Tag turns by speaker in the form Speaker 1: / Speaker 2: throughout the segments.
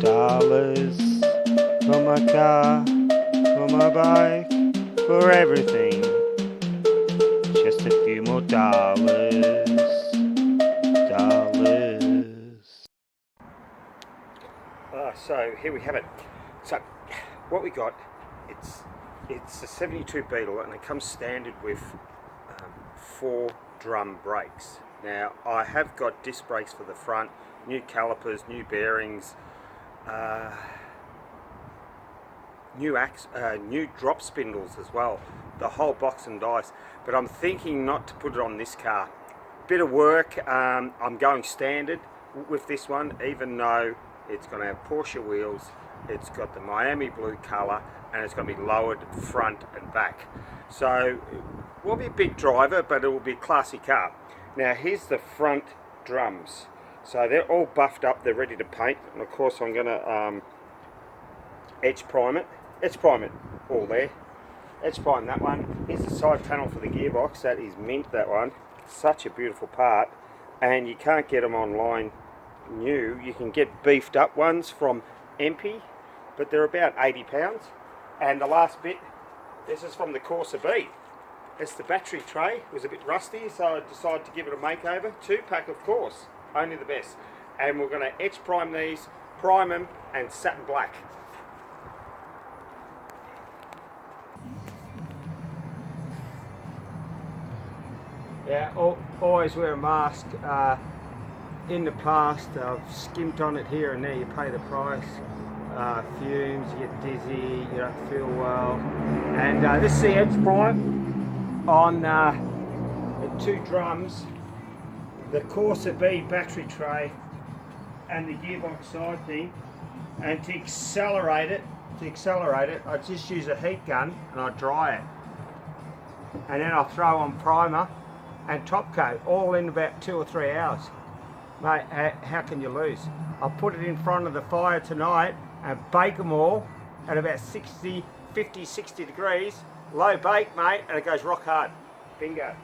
Speaker 1: dollars for my car, for my bike, for everything. Just a few more dollars. So here we have it. So what we got, it's a 72 Beetle, and it comes standard with 4 drum brakes. Now I have got disc brakes for the front, new calipers, new bearings, new drop spindles as well, the whole box and dice. But I'm thinking not to put it on this car. Bit of work. I'm going standard with this one, even though it's going to have Porsche wheels. It's got the Miami blue colour, and it's going to be lowered front and back. So it will be a big driver, but it will be a classy car. Now here's the front drums. So they're all buffed up, they're ready to paint, and of course I'm going to edge prime it. Edge prime it all there. Edge prime that one. Here's the side panel for the gearbox. That is mint, that one. Such a beautiful part, and you can't get them online new. You can get beefed up ones from MP, but they're about £80. And the last bit, this is from the Corsa B. It's the battery tray. It was a bit rusty, so I decided to give it a makeover. 2-pack, of course, only the best. And we're going to edge prime these, prime them, and satin black. Yeah, always wear a mask. In the past, I've skimped on it here and there. You pay the price. Fumes, you get dizzy, you don't feel well. And this is the edge prime on the 2 drums, the Corsa B battery tray, and the gearbox side thing. And to accelerate it, I just use a heat gun and I dry it. And then I'll throw on primer and top coat, all in about 2 or 3 hours. Mate, how can you lose? I'll put it in front of the fire tonight and bake them all at about 50, 60 degrees. Low bake, mate, and it goes rock hard. Bingo.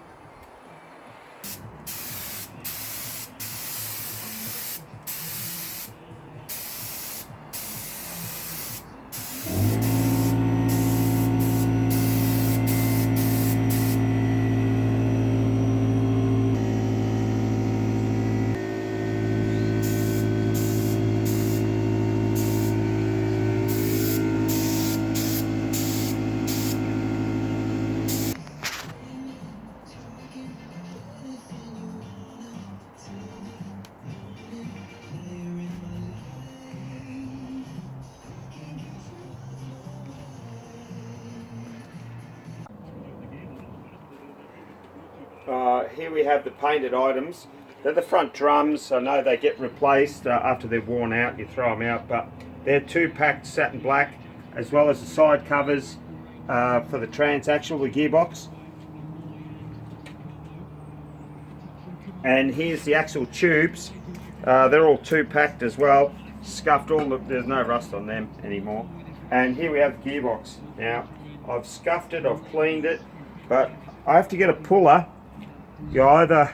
Speaker 1: Here we have the painted items. They're the front drums. I know they get replaced after they're worn out. You throw them out, but they're 2-packed satin black, as well as the side covers for the transaxle, the gearbox. And here's the axle tubes. They're all 2-packed as well. Scuffed all. There's no rust on them anymore. And here we have the gearbox. Now I've scuffed it. I've cleaned it, but I have to get a puller. You either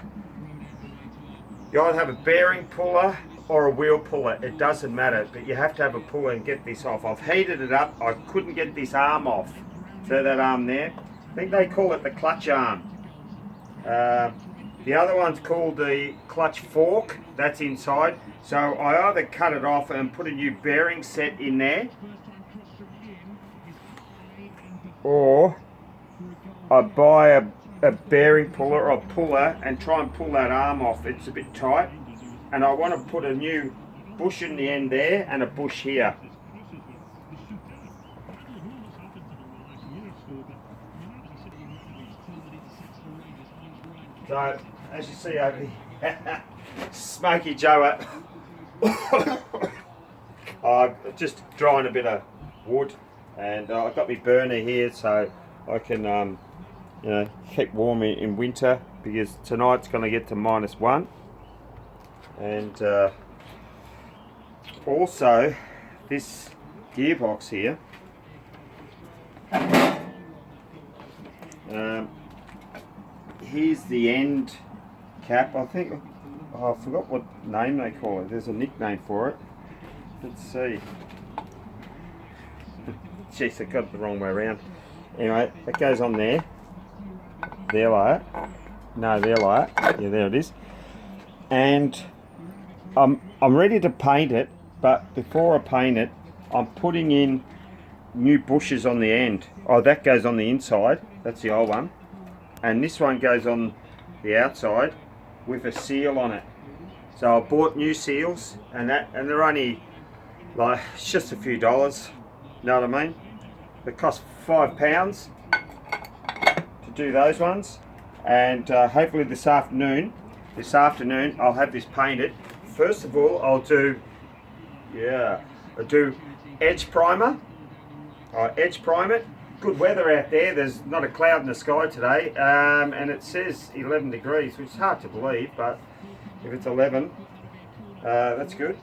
Speaker 1: have a bearing puller or a wheel puller. It doesn't matter, but you have to have a puller and get this off. I've heated it up. I couldn't get this arm off. So that arm there, I think they call it the clutch arm. The other one's called the clutch fork. That's inside. So I either cut it off and put a new bearing set in there, or I buy a bearing puller or puller and try and pull that arm off. It's a bit tight, and I want to put a new bush in the end there and a bush here. So as you see over here, Smoky Joe, I'm just drying a bit of wood, and I've got my burner here so I can you know, keep warm in winter, because tonight's going to get to -1. And also this gearbox here, here's the end cap. I think, oh, I forgot what name they call it. There's a nickname for it. Let's see. Jeez, I got it the wrong way around. Anyway, that goes on there. There like that. No, there like that. Yeah, there it is. And I'm ready to paint it, but before I paint it, I'm putting in new bushes on the end. Oh, that goes on the inside. That's the old one. And this one goes on the outside with a seal on it. So I bought new seals, and they're only like, it's just a few dollars. Know what I mean? It cost £5 to do those ones, and hopefully this afternoon I'll have this painted. First of all, I'll do edge primer. I edge prime it. Good weather out there. There's not a cloud in the sky today, and it says 11 degrees, which is hard to believe, but if it's 11, that's good.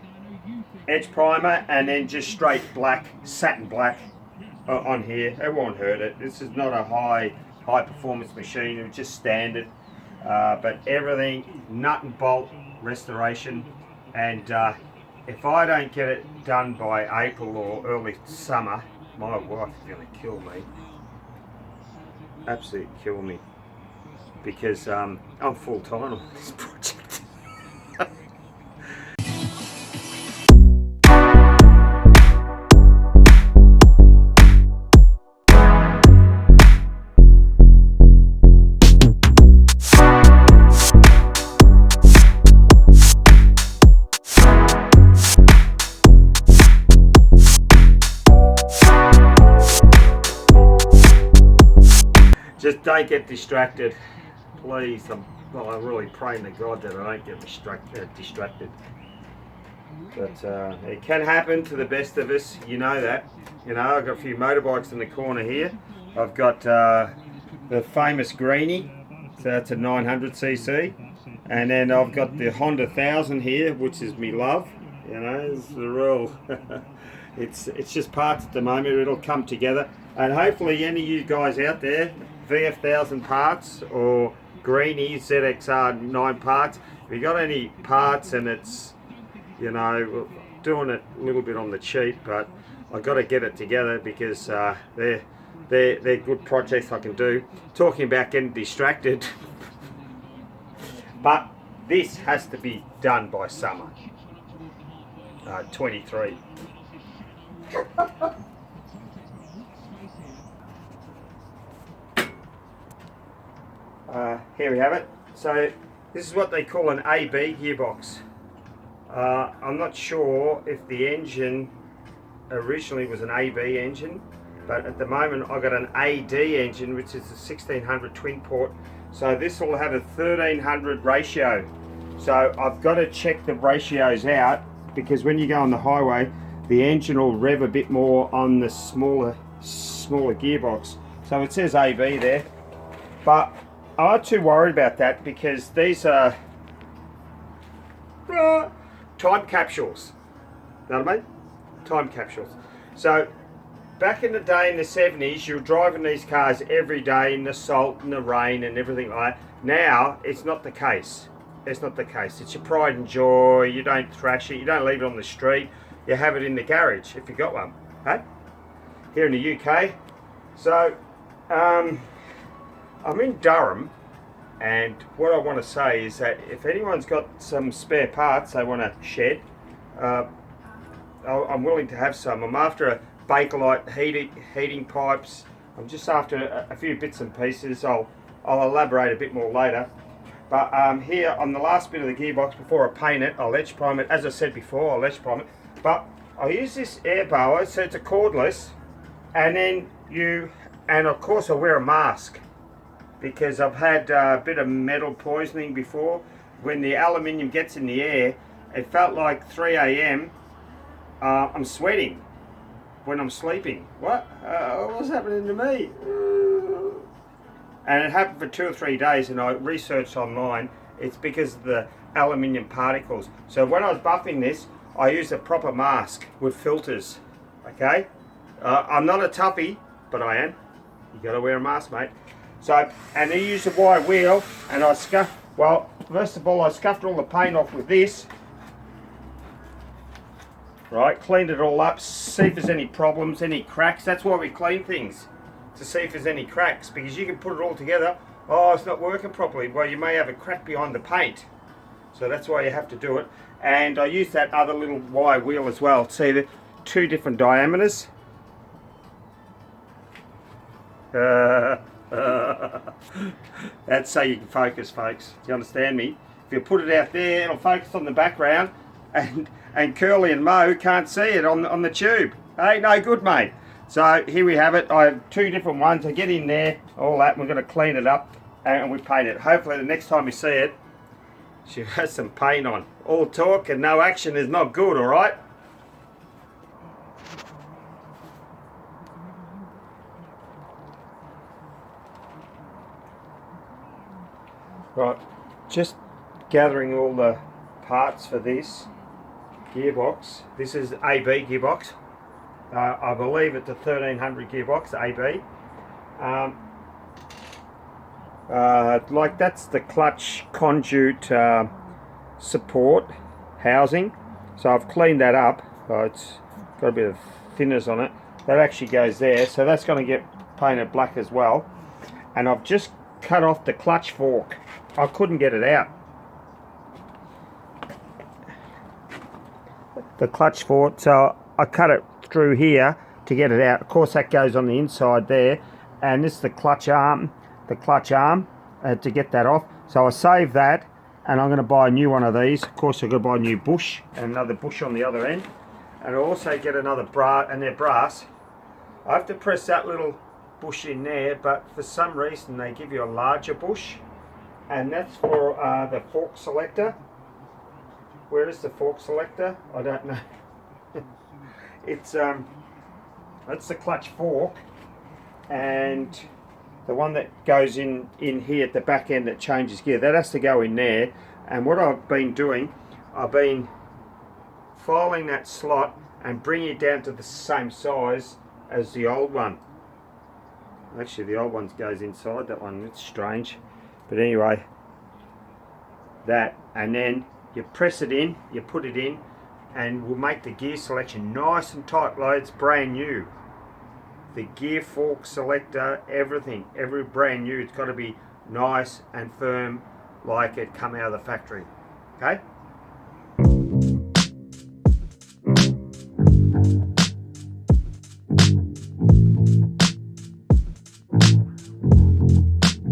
Speaker 1: Edge primer, and then just straight black, satin black on here. It won't hurt it. This is not a high performance machine. It's just standard, but everything nut and bolt restoration. And if I don't get it done by April or early summer, my wife is going to kill me. Absolutely kill me, because I'm full time on this project. Just don't get distracted, please. I'm really praying to God that I don't get distracted. But it can happen to the best of us, you know that. You know, I've got a few motorbikes in the corner here. I've got the famous Greenie, so that's a 900cc. And then I've got the Honda 1000 here, which is me love. You know, it's the real, it's just parts at the moment. It'll come together. And hopefully any of you guys out there, VF 1000 parts or Greenie ZXR 9 parts, if you got any parts and it's, you know, doing it a little bit on the cheap, but I've got to get it together because they're good projects I can do. Talking about getting distracted, but this has to be done by summer 23. Here we have it. So this is what they call an AB gearbox. I'm not sure if the engine originally was an AB engine, but at the moment I've got an AD engine, which is a 1600 twin port. So this will have a 1300 ratio. So I've got to check the ratios out, because when you go on the highway, the engine will rev a bit more on the smaller gearbox. So it says AB there, but I'm not too worried about that, because these are time capsules. Know what I mean? Time capsules. So back in the day in the 70s, you were driving these cars every day in the salt and the rain and everything like that. Now it's not the case. It's not the case. It's your pride and joy. You don't thrash it. You don't leave it on the street. You have it in the garage if you got one. Hey? Here in the UK. So I'm in Durham, and what I want to say is that if anyone's got some spare parts they want to shed, I'm willing to have some. I'm after a Bakelite heating pipes. I'm just after a few bits and pieces. I'll elaborate a bit more later. But here on the last bit of the gearbox, before I paint it, I'll edge prime it. As I said before, I'll edge prime it. But I use this air blower, so it's a cordless, and then and of course I wear a mask, because I've had a bit of metal poisoning before. When the aluminium gets in the air, it felt like 3 a.m. I'm sweating when I'm sleeping. What's happening to me? And it happened for 2 or 3 days, and I researched online. It's because of the aluminium particles. So when I was buffing this, I used a proper mask with filters. Okay, I'm not a toughie, but I am. You got to wear a mask, mate. So, and I used a wide wheel, and I scuffed. Well, first of all, I scuffed all the paint off with this. right? Cleaned it all up, see if there's any problems, any cracks. That's why we clean things, to see if there's any cracks, because you can put it all together. Oh, it's not working properly. Well, you may have a crack behind the paint. So that's why you have to do it. And I use that other little wire wheel as well. See, the two different diameters. That's so you can focus, folks. Do you understand me? If you put it out there, it'll focus on the background, and Curly and Mo can't see it on the tube. Hey, no good, mate. So here we have it. I have two different ones. I get in there, all that, and we're going to clean it up, and we paint it. Hopefully the next time we see it, she has some paint on. All talk and no action is not good, all right? Right, just gathering all the parts for this gearbox. This is AB gearbox. I believe it's a 1300 gearbox, AB. Like that's the clutch conduit support housing. So I've cleaned that up. It's got a bit of thinners on it. That actually goes there. So that's going to get painted black as well. And I've just cut off the clutch fork. I couldn't get it out. The clutch fork, so I cut it through here to get it out. Of course that goes on the inside there, and this is the clutch arm to get that off. So I saved that, and I'm going to buy a new one of these. Of course I've got to buy a new bush and another bush on the other end, and I'll also get another brass, and they're brass. I have to press that little bush in there, but for some reason they give you a larger bush, and that's for the fork selector. Where is the fork selector? I don't know. It's that's the clutch fork, and the one that goes in here at the back end that changes gear, that has to go in there. And what I've been doing, I've been filing that slot and bringing it down to the same size as the old one. Actually the old one goes inside that one. It's strange, but anyway, that, and then you press it in, you put it in, and we'll make the gear selection nice and tight. Like it's brand new. The gear fork selector, everything, every brand new. It's got to be nice and firm like it come out of the factory. Okay.